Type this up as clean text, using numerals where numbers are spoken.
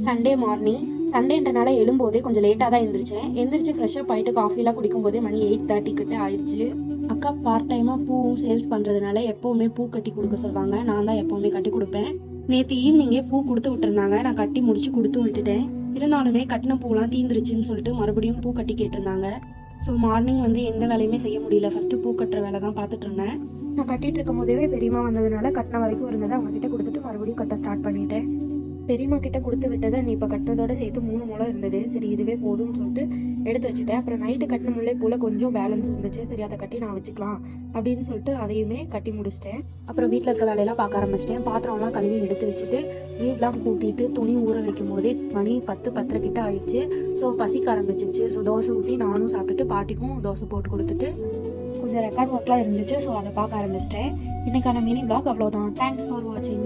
Sunday morning. சண்டேன்றனால எழும்போதே கொஞ்சம் லேட்டாக தான் எழுந்திரிச்சேன். எந்திரிச்சு ஃப்ரெஷ்ஷப் ஆகிட்டு காஃபிலாம் குடிக்கும்போதே மணி 8:30 கிட்ட ஆயிடுச்சு. அக்கா பார்ட் டைமாக பூவும் சேல்ஸ் பண்ணுறதுனால எப்போவுமே பூ கட்டி கொடுக்க சொல்லுவாங்க. நான் தான் எப்போவுமே கட்டி கொடுப்பேன். நேற்று ஈவினிங்கே பூ கொடுத்து விட்டுருந்தாங்க. நான் கட்டி முடிச்சு கொடுத்து விட்டுட்டேன். இருந்தாலுமே கட்டின பூலாம் தீந்துருச்சுன்னு சொல்லிட்டு மறுபடியும் பூ கட்டி கேட்டிருந்தாங்க. ஸோ மார்னிங் எந்த வேலையுமே செய்ய முடியல. ஃபஸ்ட்டு பூ கட்டுற வேலை தான் பார்த்துட்டு இருந்தேன். நான் கட்டிட்டு இருக்கும் போதே பெரியமா வந்ததுனால கட்டின வரைக்கும் இருந்ததை அவங்ககிட்ட கொடுத்துட்டு மறுபடியும் கட்ட ஸ்டார்ட் பண்ணிட்டேன். பெரியம்மா கிட்ட கொடுத்து விட்டதை நீ இப்போ கட்டினதோட சேர்த்து 3 முழம் இருந்தது. சரி இதுவே போதும்னு சொல்லிட்டு எடுத்து வச்சுட்டேன். அப்புறம் நைட்டு கட்டின முல்லை போல் கொஞ்சம் பேலன்ஸ் இருந்துச்சு. சரி அதை கட்டி நான் வச்சுக்கலாம் அப்படின்னு சொல்லிட்டு அதையுமே கட்டி முடிச்சிட்டேன். அப்புறம் வீட்டில் இருக்க வேலையெல்லாம் பார்க்க ஆரம்பிச்சிட்டேன். பாத்திரம்லாம் கழுவி எடுத்து வச்சுட்டு வீடெலாம் கூட்டிட்டு துணி ஊற வைக்கும் போதே மணி 10-10:30 கிட்ட ஆயிடுச்சு. ஸோ பசிக்க ஆரம்பிச்சிருச்சு. ஸோ தோசை ஊற்றி நானும் சாப்பிட்டுட்டு பாட்டிக்கும் தோசை போட்டு கொடுத்துட்டு கொஞ்சம் ரெக்கார்ட் ஒர்க்லாம் இருந்துச்சு. ஸோ அதை பார்க்க ஆரம்பிச்சிட்டேன். இன்னைக்கான மினி vlog அவ்வளோதான். தேங்க்ஸ் ஃபார் வாட்சிங்.